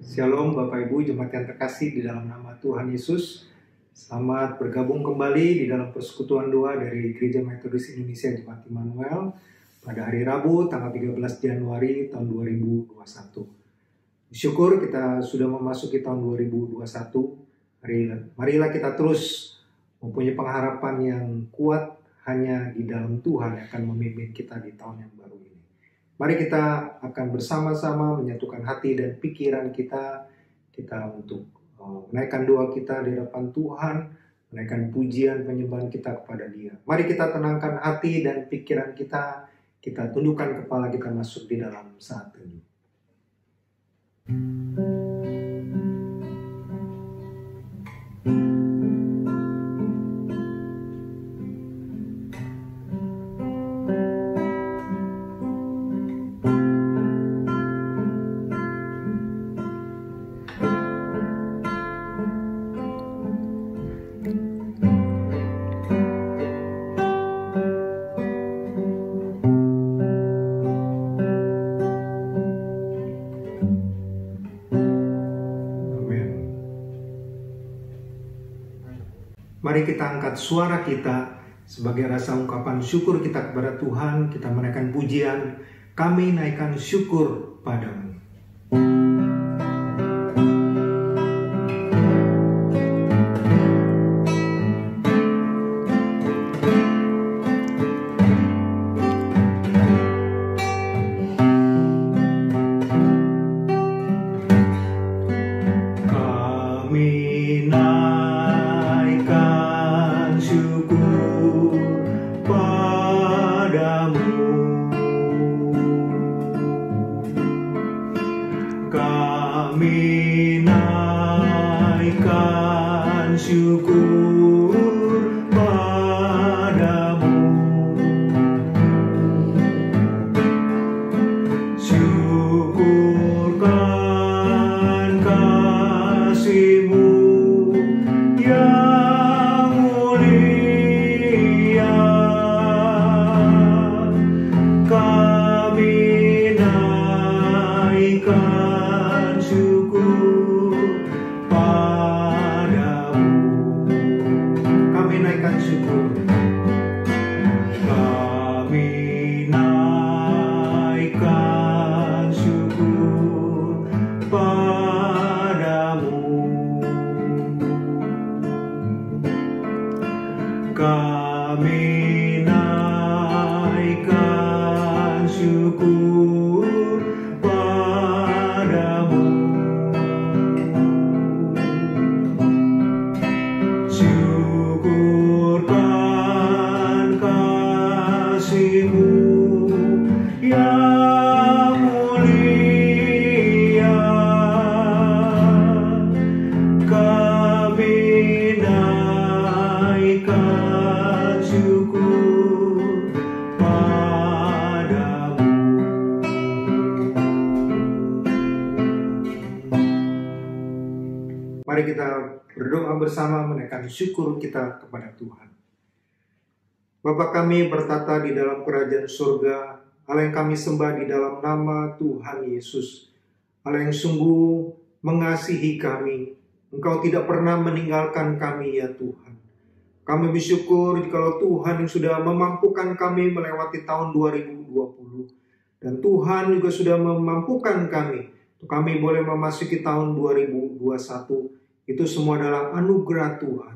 Shalom Bapak Ibu jemaat yang terkasih di dalam nama Tuhan Yesus. Selamat bergabung kembali di dalam persekutuan doa dari Gereja Metodis Indonesia Jemaat Immanuel pada hari Rabu tanggal 13 Januari tahun 2021. Syukur kita sudah memasuki tahun 2021. Marilah kita terus mempunyai pengharapan yang kuat hanya di dalam Tuhan yang akan memimpin kita di tahun yang baru ini. Mari kita akan bersama-sama menyatukan hati dan pikiran kita untuk menaikkan doa kita di hadapan Tuhan, menaikkan pujian penyembahan kita kepada Dia. Mari kita tenangkan hati dan pikiran kita tundukkan kepala kita masuk di dalam saat ini. Mari kita angkat suara kita sebagai rasa ungkapan syukur kita kepada Tuhan. Kita menaikkan pujian, kami naikkan syukur padamu. Mari kita berdoa bersama menaikkan syukur kita kepada Tuhan. Bapa kami bertata di dalam kerajaan surga, Allah yang kami sembah di dalam nama Tuhan Yesus. Allah yang sungguh mengasihi kami. Engkau tidak pernah meninggalkan kami ya Tuhan. Kami bersyukur kalau Tuhan yang sudah memampukan kami melewati tahun 2020. Dan Tuhan juga sudah memampukan kami boleh memasuki tahun 2021. Itu semua adalah anugerah Tuhan.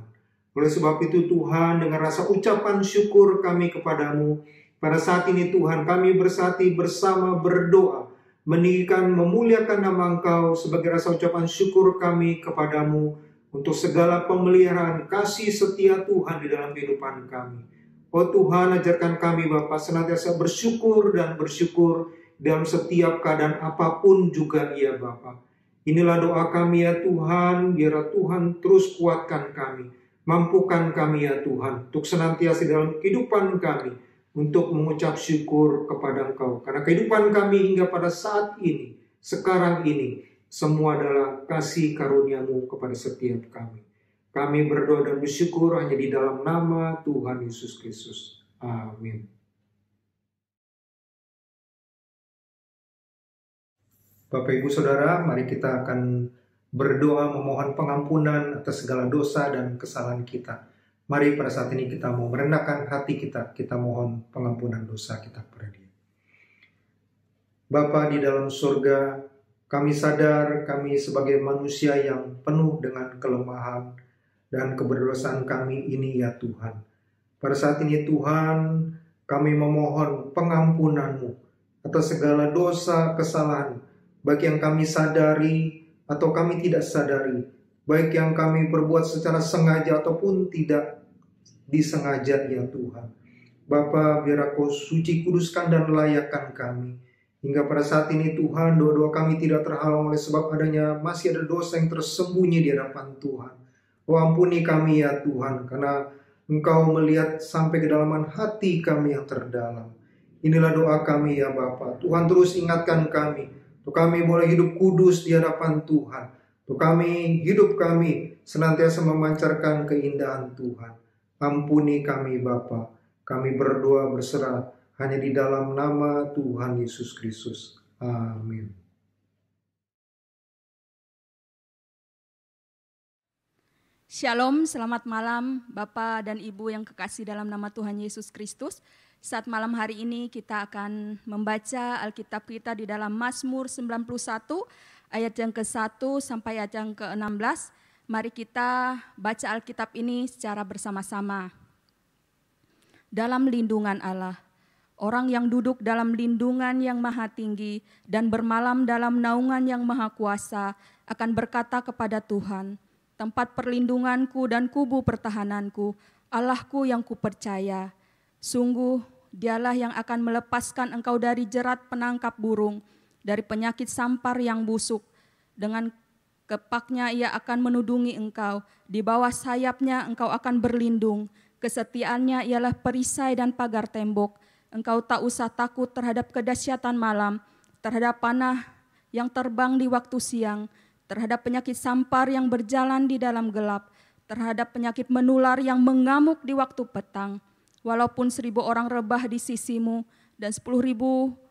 Oleh sebab itu Tuhan, dengan rasa ucapan syukur kami kepadamu, pada saat ini Tuhan kami bersati bersama berdoa, meninggikan memuliakan nama Engkau sebagai rasa ucapan syukur kami kepadamu untuk segala pemeliharaan kasih setia Tuhan di dalam kehidupan kami. Oh Tuhan, ajarkan kami Bapa senantiasa bersyukur dan bersyukur dalam setiap keadaan apapun juga ya Bapa. Inilah doa kami ya Tuhan, biarlah Tuhan terus kuatkan kami, mampukan kami ya Tuhan, untuk senantiasa dalam kehidupan kami, untuk mengucap syukur kepada Engkau. Karena kehidupan kami hingga pada saat ini, sekarang ini, semua adalah kasih karunia-Mu kepada setiap kami. Kami berdoa dan bersyukur hanya di dalam nama Tuhan Yesus Kristus. Amin. Bapak Ibu Saudara, mari kita akan berdoa memohon pengampunan atas segala dosa dan kesalahan kita. Mari pada saat ini kita mau merendahkan hati kita mohon pengampunan dosa kita kepada Dia. Bapa di dalam surga, kami sadar kami sebagai manusia yang penuh dengan kelemahan dan keberdosaan kami ini ya Tuhan. Pada saat ini Tuhan, kami memohon pengampunan-Mu atas segala dosa, kesalahan, baik yang kami sadari atau kami tidak sadari, baik yang kami perbuat secara sengaja ataupun tidak disengaja ya Tuhan. Bapa, biar Kau suci, kuduskan dan layakkan kami. Hingga pada saat ini Tuhan, doa-doa kami tidak terhalang oleh sebab adanya masih ada dosa yang tersembunyi di hadapan Tuhan. Oh ampuni kami ya Tuhan, karena Engkau melihat sampai kedalaman hati kami yang terdalam. Inilah doa kami ya Bapa. Tuhan terus ingatkan kami, untuk kami boleh hidup kudus di hadapan Tuhan. Untuk hidup kami senantiasa memancarkan keindahan Tuhan. Ampuni kami Bapa. Kami berdoa berserah hanya di dalam nama Tuhan Yesus Kristus. Amin. Shalom, selamat malam Bapak dan Ibu yang kekasih dalam nama Tuhan Yesus Kristus. Saat malam hari ini kita akan membaca Alkitab kita di dalam Mazmur 91 ayat yang ke-1 sampai ayat yang ke-16. Mari kita baca Alkitab ini secara bersama-sama. Dalam lindungan Allah, orang yang duduk dalam lindungan yang maha tinggi dan bermalam dalam naungan yang maha kuasa akan berkata kepada Tuhan, tempat perlindunganku dan kubu pertahananku, Allahku yang kupercaya. Sungguh Dialah yang akan melepaskan engkau dari jerat penangkap burung, dari penyakit sampar yang busuk. Dengan kepaknya Ia akan menudungi engkau, di bawah sayapnya engkau akan berlindung. Kesetiaannya ialah perisai dan pagar tembok. Engkau tak usah takut terhadap kedahsyatan malam, terhadap panah yang terbang di waktu siang, terhadap penyakit sampar yang berjalan di dalam gelap, terhadap penyakit menular yang mengamuk di waktu petang. Walaupun 1.000 orang rebah di sisimu dan 10.000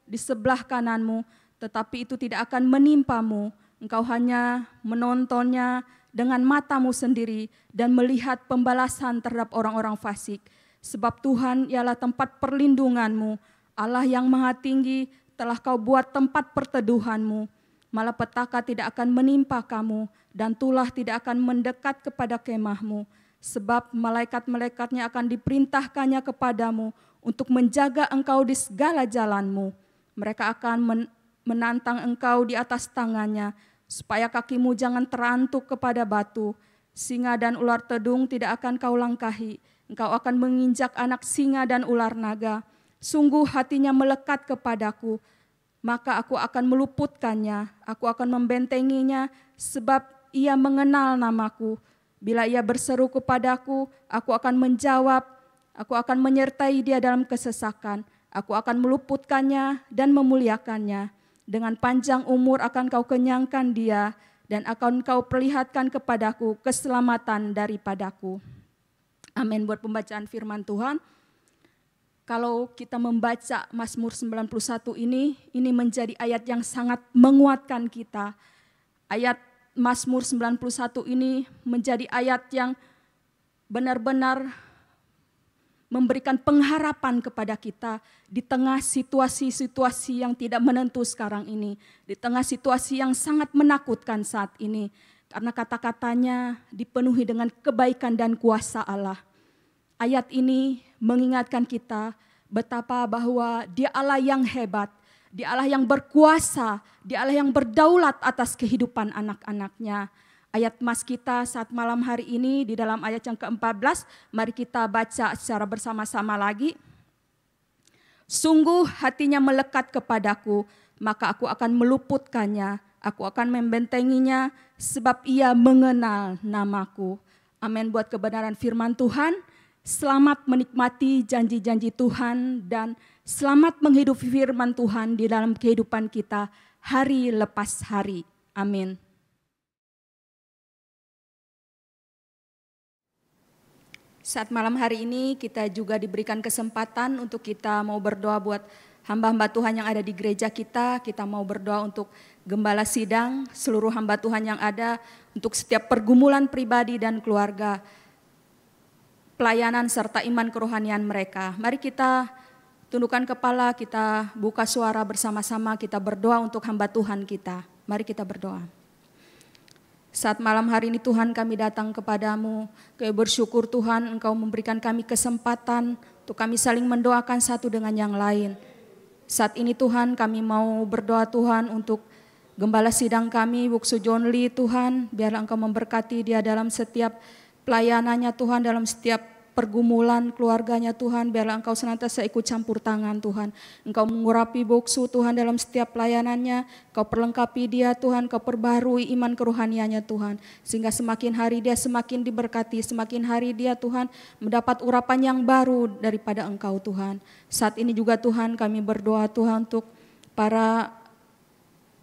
di sebelah kananmu, tetapi itu tidak akan menimpamu. Engkau hanya menontonnya dengan matamu sendiri dan melihat pembalasan terhadap orang-orang fasik. Sebab Tuhan ialah tempat perlindunganmu, Allah yang maha tinggi telah kau buat tempat perteduhanmu. Malapetaka tidak akan menimpa kamu dan tulah tidak akan mendekat kepada kemahmu. Sebab malaikat-malaikatnya akan diperintahkannya kepadamu untuk menjaga engkau di segala jalanmu. Mereka akan menantang engkau di atas tangannya, supaya kakimu jangan terantuk kepada batu. Singa dan ular tedung tidak akan kau langkahi. Engkau akan menginjak anak singa dan ular naga. Sungguh hatinya melekat kepadaku, maka aku akan meluputkannya. Aku akan membentenginya, sebab ia mengenal namaku. Bila ia berseru kepadaku, aku akan menjawab, aku akan menyertai dia dalam kesesakan, aku akan meluputkannya dan memuliakannya. Dengan panjang umur akan kau kenyangkan dia, dan akan kau perlihatkan kepadaku keselamatan daripadaku. Amin. Buat pembacaan firman Tuhan, kalau kita membaca Mazmur 91 ini menjadi ayat yang sangat menguatkan kita. Ayat Mazmur 91 ini menjadi ayat yang benar-benar memberikan pengharapan kepada kita di tengah situasi-situasi yang tidak menentu sekarang ini, di tengah situasi yang sangat menakutkan saat ini, karena kata-katanya dipenuhi dengan kebaikan dan kuasa Allah. Ayat ini mengingatkan kita betapa bahwa Dia Allah yang hebat, Dia Allah yang berkuasa, Dia Allah yang berdaulat atas kehidupan anak-anaknya. Ayat mas kita saat malam hari ini di dalam ayat yang ke-14, mari kita baca secara bersama-sama lagi. Sungguh hatinya melekat kepadaku, maka aku akan meluputkannya, aku akan membentenginya, sebab ia mengenal namaku. Amin. Buat kebenaran firman Tuhan, selamat menikmati janji-janji Tuhan dan selamat menghidupi firman Tuhan di dalam kehidupan kita hari lepas hari. Amin. Saat malam hari ini kita juga diberikan kesempatan untuk kita mau berdoa buat hamba-hamba Tuhan yang ada di gereja kita mau berdoa untuk gembala sidang, seluruh hamba Tuhan yang ada, untuk setiap pergumulan pribadi dan keluarga, pelayanan serta iman kerohanian mereka. Mari kita tundukkan kepala, kita buka suara bersama-sama, kita berdoa untuk hamba Tuhan kita. Mari kita berdoa. Saat malam hari ini Tuhan kami datang kepadamu, kami bersyukur Tuhan Engkau memberikan kami kesempatan untuk kami saling mendoakan satu dengan yang lain. Saat ini Tuhan kami mau berdoa Tuhan untuk gembala sidang kami, Buksu John Lee Tuhan, biarlah Engkau memberkati dia dalam setiap pelayanannya Tuhan, dalam setiap pergumulan keluarganya Tuhan, biarlah Engkau senantiasa ikut campur tangan Tuhan. Engkau mengurapi Buksu Tuhan dalam setiap pelayanannya, Engkau perlengkapi dia Tuhan, Engkau perbarui iman kerohaniannya Tuhan. Sehingga semakin hari dia semakin diberkati, semakin hari dia Tuhan mendapat urapan yang baru daripada Engkau Tuhan. Saat ini juga Tuhan kami berdoa Tuhan untuk para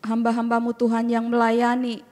hamba-hamba-Mu Tuhan yang melayani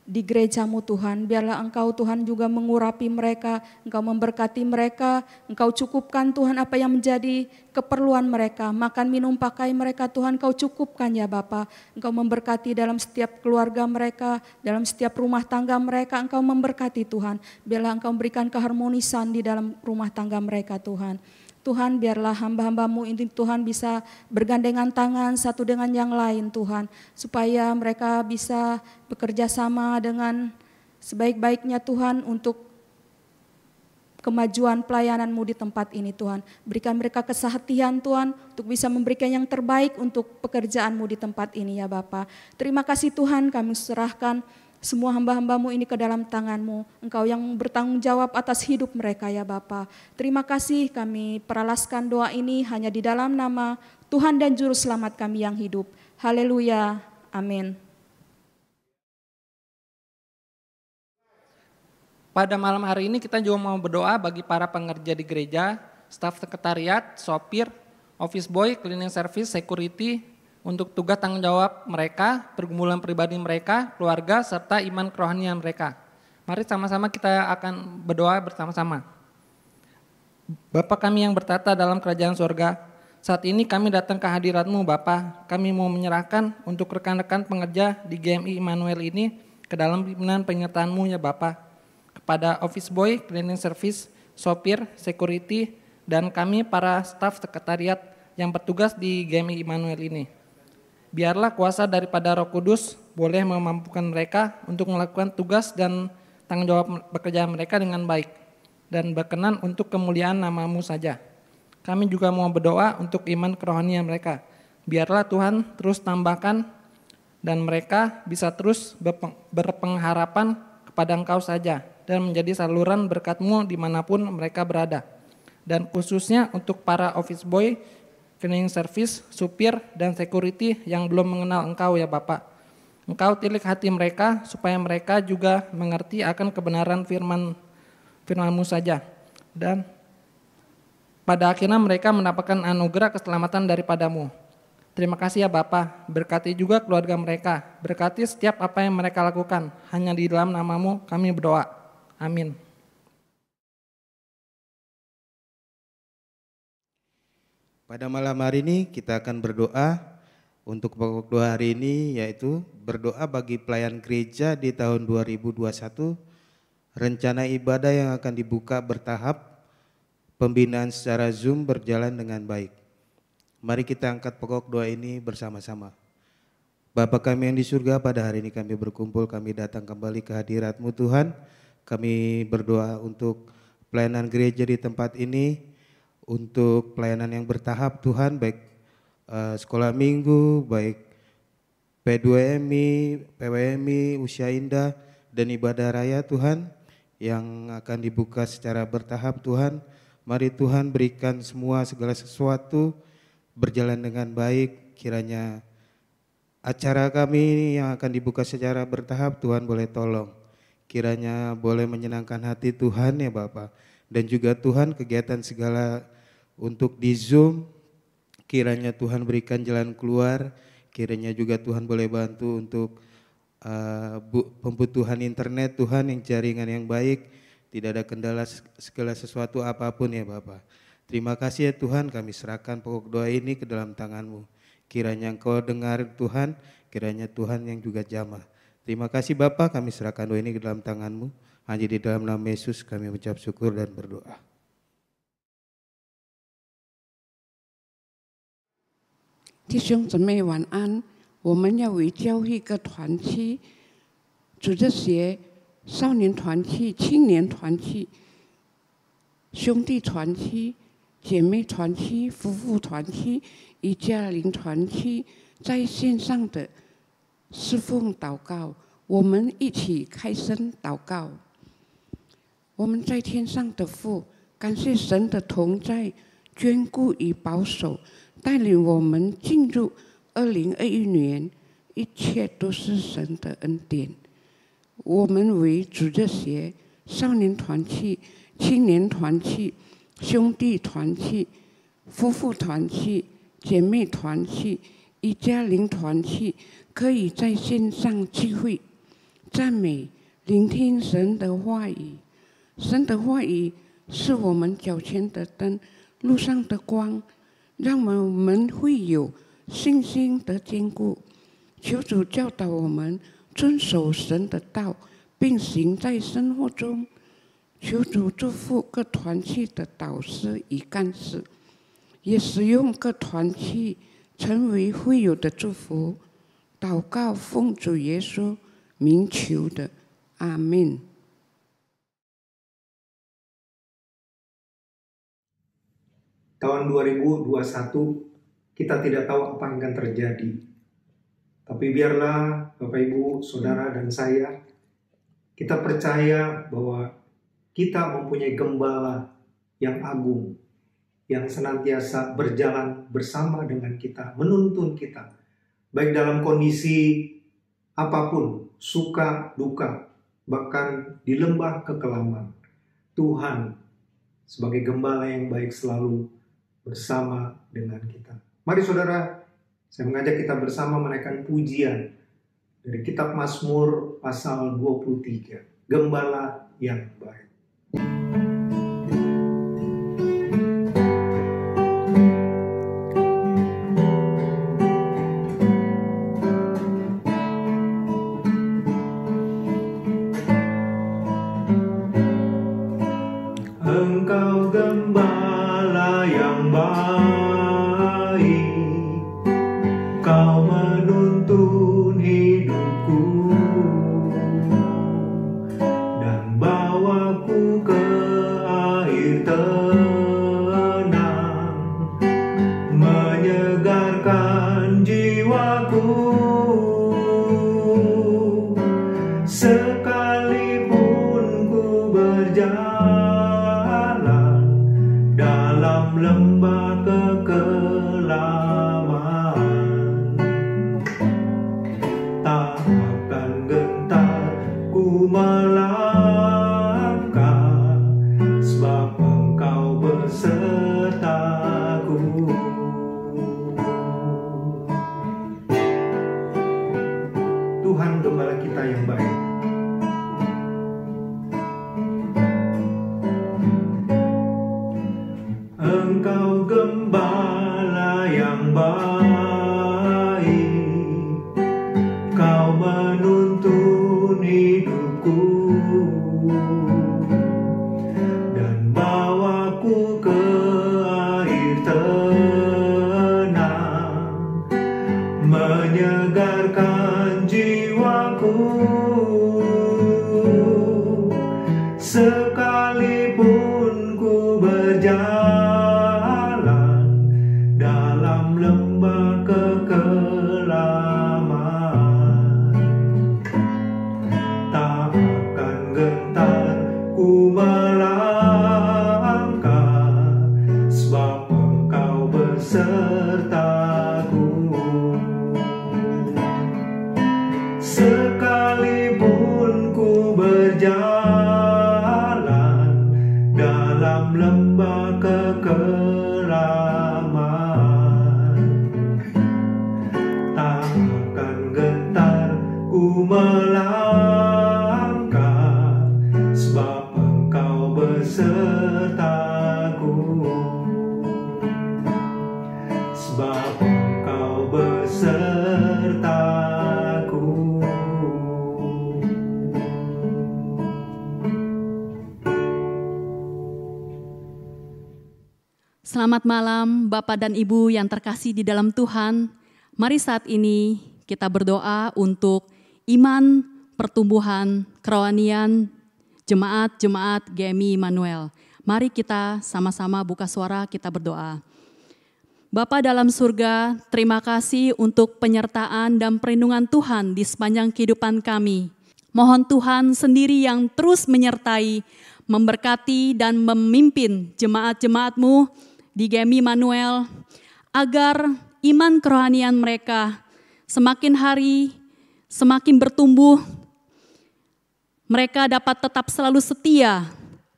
di gereja-Mu Tuhan, biarlah Engkau Tuhan juga mengurapi mereka, Engkau memberkati mereka, Engkau cukupkan Tuhan apa yang menjadi keperluan mereka, makan minum pakai mereka Tuhan Engkau cukupkan ya Bapa. Engkau memberkati dalam setiap keluarga mereka, dalam setiap rumah tangga mereka, Engkau memberkati Tuhan, biarlah Engkau berikan keharmonisan di dalam rumah tangga mereka Tuhan. Tuhan biarlah hamba-hamba-Mu ini Tuhan bisa bergandengan tangan satu dengan yang lain Tuhan. Supaya mereka bisa bekerja sama dengan sebaik-baiknya Tuhan untuk kemajuan pelayanan-Mu di tempat ini Tuhan. Berikan mereka kesehatian Tuhan untuk bisa memberikan yang terbaik untuk pekerjaan-Mu di tempat ini ya Bapa. Terima kasih Tuhan kami serahkan semua hamba-hamba-Mu ini ke dalam tangan-Mu. Engkau yang bertanggung jawab atas hidup mereka ya Bapa. Terima kasih kami peralaskan doa ini hanya di dalam nama Tuhan dan Juru Selamat kami yang hidup. Haleluya. Amin. Pada malam hari ini kita juga mau berdoa bagi para pengerja di gereja, staf sekretariat, sopir, office boy, cleaning service, security, untuk tugas tanggung jawab mereka, pergumulan pribadi mereka, keluarga, serta iman kerohanian mereka. Mari sama-sama kita akan berdoa bersama-sama. Bapa kami yang bertata dalam kerajaan surga, saat ini kami datang ke hadirat-Mu Bapa. Kami mau menyerahkan untuk rekan-rekan pengerja di GMI Immanuel ini ke dalam pimpinan penyertaan-Mu ya Bapa. Kepada office boy, cleaning service, sopir, security, dan kami para staf sekretariat yang bertugas di GMI Immanuel ini. Biarlah kuasa daripada Roh Kudus boleh memampukan mereka untuk melakukan tugas dan tanggung jawab pekerjaan mereka dengan baik dan berkenan untuk kemuliaan nama-Mu saja. Kami juga mau berdoa untuk iman kerohanian mereka. Biarlah Tuhan terus tambahkan dan mereka bisa terus berpengharapan kepada Engkau saja dan menjadi saluran berkat-Mu dimanapun mereka berada. Dan khususnya untuk para office boy, cleaning service, supir, dan security yang belum mengenal Engkau ya Bapak. Engkau tilik hati mereka supaya mereka juga mengerti akan kebenaran firman-Mu saja. Dan pada akhirnya mereka mendapatkan anugerah keselamatan daripada-Mu. Terima kasih ya Bapak, berkati juga keluarga mereka, berkati setiap apa yang mereka lakukan. Hanya di dalam nama-Mu kami berdoa. Amin. Pada malam hari ini kita akan berdoa untuk pokok doa hari ini, yaitu berdoa bagi pelayan gereja di tahun 2021, rencana ibadah yang akan dibuka bertahap, pembinaan secara Zoom berjalan dengan baik. Mari kita angkat pokok doa ini bersama-sama. Bapa kami yang di surga, pada hari ini kami berkumpul, kami datang kembali ke hadirat-Mu Tuhan. Kami berdoa untuk pelayanan gereja di tempat ini, untuk pelayanan yang bertahap Tuhan, baik sekolah minggu, baik P2MI, PWMI, Usia Indah, dan ibadah raya Tuhan yang akan dibuka secara bertahap Tuhan. Mari Tuhan berikan segala sesuatu berjalan dengan baik, kiranya acara kami yang akan dibuka secara bertahap Tuhan boleh tolong. Kiranya boleh menyenangkan hati Tuhan ya Bapak. Dan juga Tuhan kegiatan segala untuk di Zoom, kiranya Tuhan berikan jalan keluar, kiranya juga Tuhan boleh bantu untuk pembutuhan internet Tuhan, yang jaringan yang baik, tidak ada kendala segala sesuatu apapun ya Bapak. Terima kasih ya Tuhan, kami serahkan pokok doa ini ke dalam tangan-Mu. Kiranya Engkau dengar Tuhan, kiranya Tuhan yang juga jamah. Terima kasih Bapa, kami serahkan doa ini ke dalam tangan-Mu. Hanya di dalam nama Yesus kami mengucap syukur dan berdoa. 弟兄姊妹晚安。我们要为教会各团契、主日学、少年团契、青年团契、兄弟团契、姐妹团契、夫妇团契与家庭团契在线上的侍奉祷告。我们一起开声祷告。我们在天上的父，感谢神的同在、眷顾与保守，带领我们进入2021年，一切都是神的恩典。我们为主日学、少年团契、青年团契、兄弟团契、夫妇团契、姐妹团契与家庭团契，可以在线上聚会、赞美、聆听神的话语。神的话语是我们脚前的灯，路上的光，让我们会有信心的坚固。求主教导我们遵守神的道，并行在生活中。求主祝福各团契的导师与干事，也使用各团契成为会友的祝福。祷告奉主耶稣名求的，阿们。Tahun 2021 kita tidak tahu apa yang akan terjadi. Tapi biarlah Bapak Ibu, Saudara dan saya, kita percaya bahwa kita mempunyai gembala yang agung, yang senantiasa berjalan bersama dengan kita, menuntun kita, baik dalam kondisi apapun, suka, duka, bahkan di lembah kekelaman. Tuhan sebagai gembala yang baik selalu bersama dengan kita. Mari saudara, saya mengajak kita bersama menaikkan pujian dari kitab Mazmur pasal 23, Gembala yang baik. Engkau gembala yang baik, Kau menuntun hidupku dan bawaku ke air tenang, menyegarkan jiwaku. Sekalipun ku berjalan dalam lembah kekelaman, tak akan gentar ku melangkah, sebab Engkau besertaku. Tuhan gembala kita yang baik. Engkau gembala yang baik, Kau menuntun hidupku dan bawaku ke air tenang, menyegarkan jiwaku. Sekalipun ku berjalan dalam lembah kekelaman, tak akan gentar ku melangkah, sebab Engkau besertaku. Sekalipun sertaku. Selamat malam Bapak dan Ibu yang terkasih di dalam Tuhan. Mari saat ini kita berdoa untuk iman, pertumbuhan, kerohanian, jemaat-jemaat GMI Immanuel. Mari kita sama-sama buka suara, kita berdoa. Bapa dalam surga, terima kasih untuk penyertaan dan perlindungan Tuhan di sepanjang kehidupan kami. Mohon Tuhan sendiri yang terus menyertai, memberkati dan memimpin jemaat-jemaat-Mu di GMI Immanuel, agar iman kerohanian mereka semakin hari semakin bertumbuh. Mereka dapat tetap selalu setia,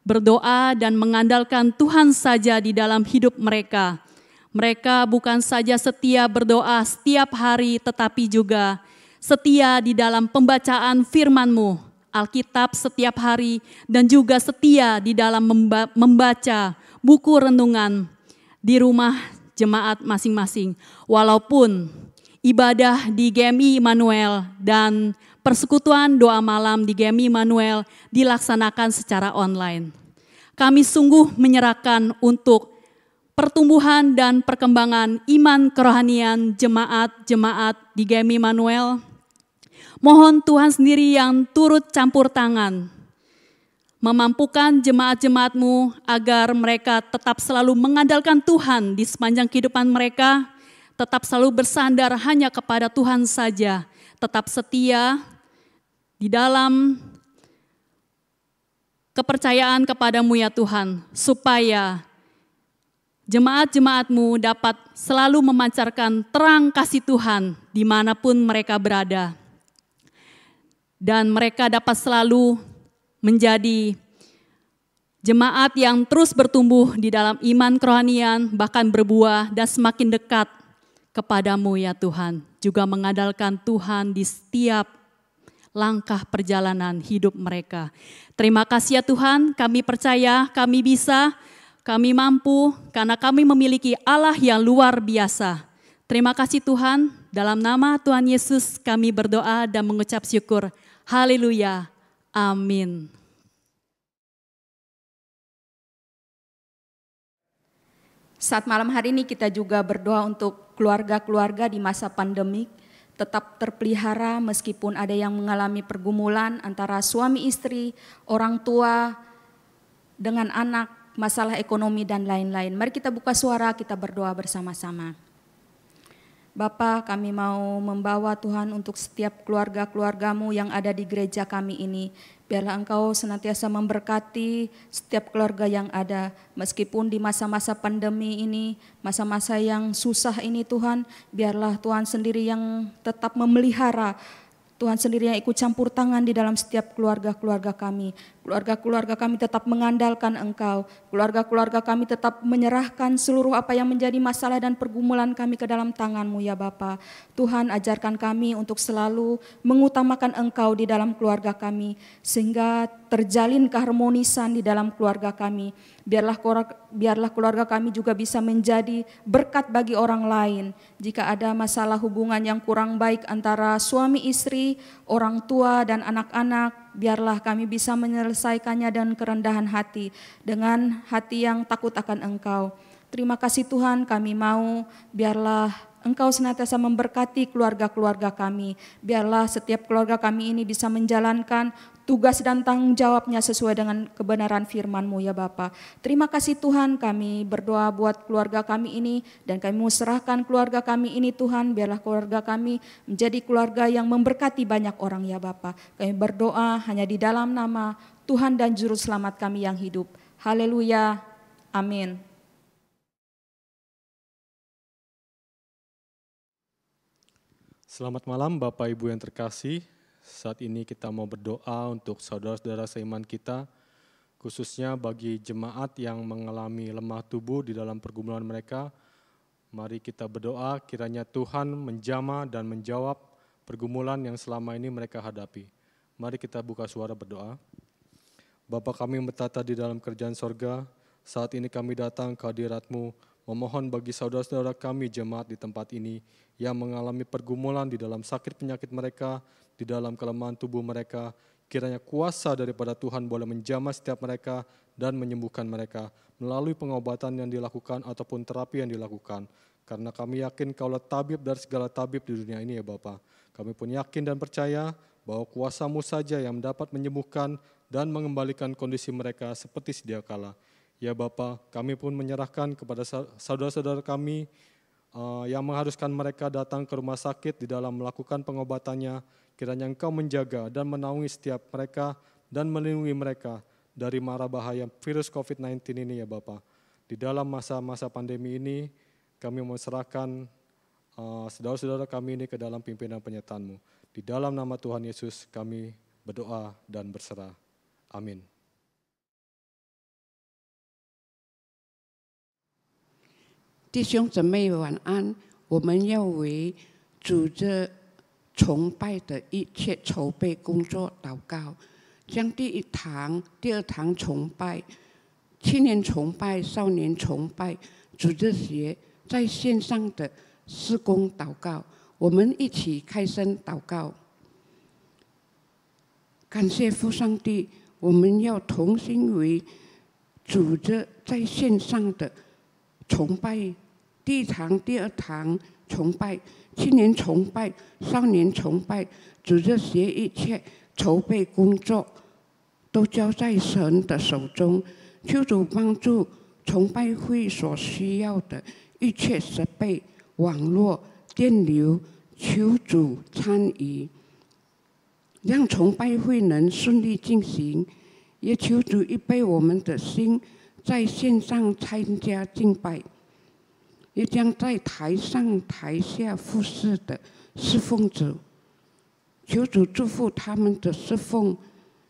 berdoa dan mengandalkan Tuhan saja di dalam hidup mereka. Mereka bukan saja setia berdoa setiap hari, tetapi juga setia di dalam pembacaan firman-Mu, Alkitab setiap hari, dan juga setia di dalam membaca buku renungan di rumah jemaat masing-masing. Walaupun ibadah di GMI Immanuel dan persekutuan doa malam di GMI Immanuel dilaksanakan secara online. Kami sungguh menyerahkan untuk pertumbuhan dan perkembangan iman kerohanian jemaat-jemaat di GMI Immanuel. Mohon Tuhan sendiri yang turut campur tangan, memampukan jemaat-jemaat-Mu agar mereka tetap selalu mengandalkan Tuhan di sepanjang kehidupan mereka, tetap selalu bersandar hanya kepada Tuhan saja, tetap setia di dalam kepercayaan kepada-Mu ya Tuhan, supaya jemaat-jemaat-Mu dapat selalu memancarkan terang kasih Tuhan dimanapun mereka berada. Dan mereka dapat selalu menjadi jemaat yang terus bertumbuh di dalam iman kerohanian, bahkan berbuah dan semakin dekat kepada-Mu ya Tuhan. Juga mengandalkan Tuhan di setiap langkah perjalanan hidup mereka. Terima kasih ya Tuhan, kami percaya, kami bisa, kami mampu, karena kami memiliki Allah yang luar biasa. Terima kasih Tuhan, dalam nama Tuhan Yesus kami berdoa dan mengucap syukur. Haleluya, amin. Saat malam hari ini kita juga berdoa untuk keluarga-keluarga di masa pandemik, tetap terpelihara meskipun ada yang mengalami pergumulan antara suami istri, orang tua, dengan anak, masalah ekonomi dan lain-lain. Mari kita buka suara, kita berdoa bersama-sama. Bapa, kami mau membawa Tuhan untuk setiap keluarga-keluarga-Mu yang ada di gereja kami ini. Biarlah Engkau senantiasa memberkati setiap keluarga yang ada. Meskipun di masa-masa pandemi ini, masa-masa yang susah ini Tuhan, biarlah Tuhan sendiri yang tetap memelihara. Tuhan sendiri yang ikut campur tangan di dalam setiap keluarga-keluarga kami. Keluarga-keluarga kami tetap mengandalkan Engkau. Keluarga-keluarga kami tetap menyerahkan seluruh apa yang menjadi masalah dan pergumulan kami ke dalam tangan-Mu ya Bapa. Tuhan ajarkan kami untuk selalu mengutamakan Engkau di dalam keluarga kami. Sehingga terjalin keharmonisan di dalam keluarga kami. Biarlah keluarga kami juga bisa menjadi berkat bagi orang lain. Jika ada masalah hubungan yang kurang baik antara suami istri, orang tua dan anak-anak, biarlah kami bisa menyelesaikannya dengan kerendahan hati, dengan hati yang takut akan Engkau. Terima kasih Tuhan, kami mau biarlah Engkau senantiasa memberkati keluarga-keluarga kami. Biarlah setiap keluarga kami ini bisa menjalankan tugas dan tanggung jawabnya sesuai dengan kebenaran firman-Mu ya Bapa. Terima kasih Tuhan, kami berdoa buat keluarga kami ini dan kami mau serahkan keluarga kami ini Tuhan. Biarlah keluarga kami menjadi keluarga yang memberkati banyak orang ya Bapa. Kami berdoa hanya di dalam nama Tuhan dan Juru Selamat kami yang hidup. Haleluya, amin. Selamat malam Bapak Ibu yang terkasih. Saat ini kita mau berdoa untuk saudara-saudara seiman kita, khususnya bagi jemaat yang mengalami lemah tubuh di dalam pergumulan mereka. Mari kita berdoa kiranya Tuhan menjamah dan menjawab pergumulan yang selama ini mereka hadapi. Mari kita buka suara berdoa. Bapa kami yang bertata di dalam kerajaan sorga, saat ini kami datang ke hadirat-Mu Memohon bagi saudara-saudara kami jemaat di tempat ini yang mengalami pergumulan di dalam sakit penyakit mereka, di dalam kelemahan tubuh mereka, kiranya kuasa daripada Tuhan boleh menjamah setiap mereka dan menyembuhkan mereka melalui pengobatan yang dilakukan ataupun terapi yang dilakukan. Karena kami yakin Kaulah tabib dari segala tabib di dunia ini ya Bapa. Kami pun yakin dan percaya bahwa kuasa-Mu saja yang dapat menyembuhkan dan mengembalikan kondisi mereka seperti sedia kala. Ya Bapa, kami pun menyerahkan kepada saudara-saudara kami yang mengharuskan mereka datang ke rumah sakit di dalam melakukan pengobatannya. Kiranya Engkau menjaga dan menaungi setiap mereka dan melindungi mereka dari mara bahaya virus COVID-19 ini ya Bapa. Di dalam masa-masa pandemi ini, kami menserahkan saudara-saudara kami ini ke dalam pimpinan penyertaan-Mu. Di dalam nama Tuhan Yesus kami berdoa dan berserah. Amin. 弟兄姊妹晚安，我们要为主这崇拜的一切筹备工作祷告，将第一堂、第二堂崇拜、青年崇拜、少年崇拜、主日学在线上的事工祷告，我们一起开声祷告。感谢父上帝，我们要同心为主这在线上的崇拜。 第一堂、第二堂崇拜、青年崇拜、少年崇拜、主日学一切筹备工作，都交在神的手中。求主帮助崇拜会所需要的一切设备、网络、电流，求主参与，让崇拜会能顺利进行。也求主预备我们的心，在线上参加敬拜。 也将在台上台下服侍的侍奉者，求主祝福他们的侍奉，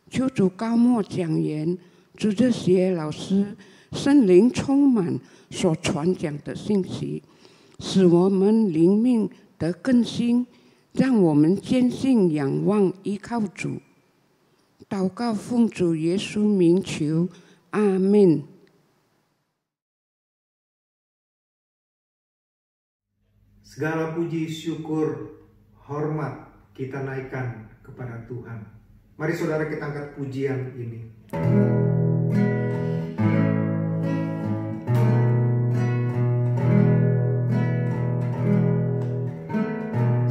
求主高莫讲员、主日学老师、圣灵充满所传讲的信息，使我们灵命得更新，让我们坚信、仰望、依靠主。祷告奉主耶稣名求，阿门。 Segala puji, syukur, hormat kita naikkan kepada Tuhan. Mari saudara kita angkat pujian ini.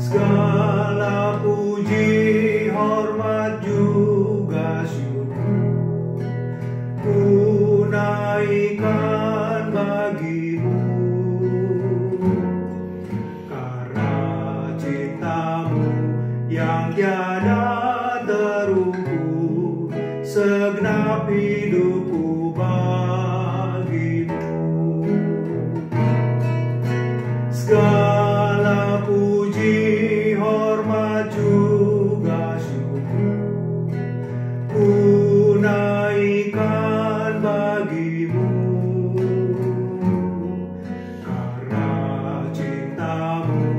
Segala puji, hormat juga syukur ku naikkan bagimu. Yang tiada terukur, segenap hidupku bagimu. Segala puji, hormat juga syukur ku naikkan bagimu. Karena cintamu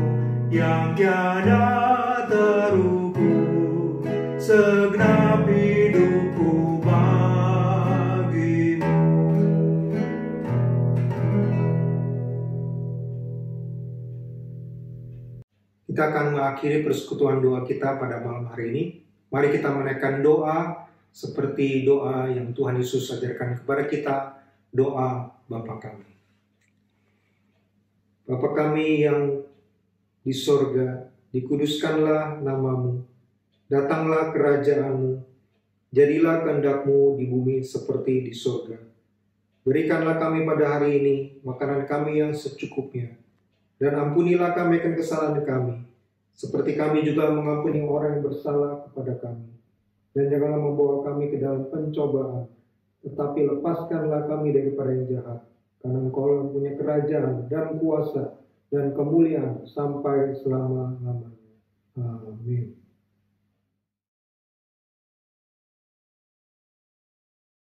yang tiada terukur, segenap hidupku bagimu. Kita akan mengakhiri persekutuan doa kita pada malam hari ini. Mari kita menaikkan doa seperti doa yang Tuhan Yesus ajarkan kepada kita, doa Bapa kami. Bapa kami yang di sorga, dikuduskanlah namamu, datanglah kerajaan-Mu, jadilah kehendak-Mu di bumi seperti di surga. Berikanlah kami pada hari ini makanan kami yang secukupnya, dan ampunilah kami akan kesalahan kami, seperti kami juga mengampuni orang yang bersalah kepada kami. Dan janganlah membawa kami ke dalam pencobaan, tetapi lepaskanlah kami daripada yang jahat, karena Engkau yang punya kerajaan dan kuasa dan kemuliaan sampai selama-lamanya. Amin.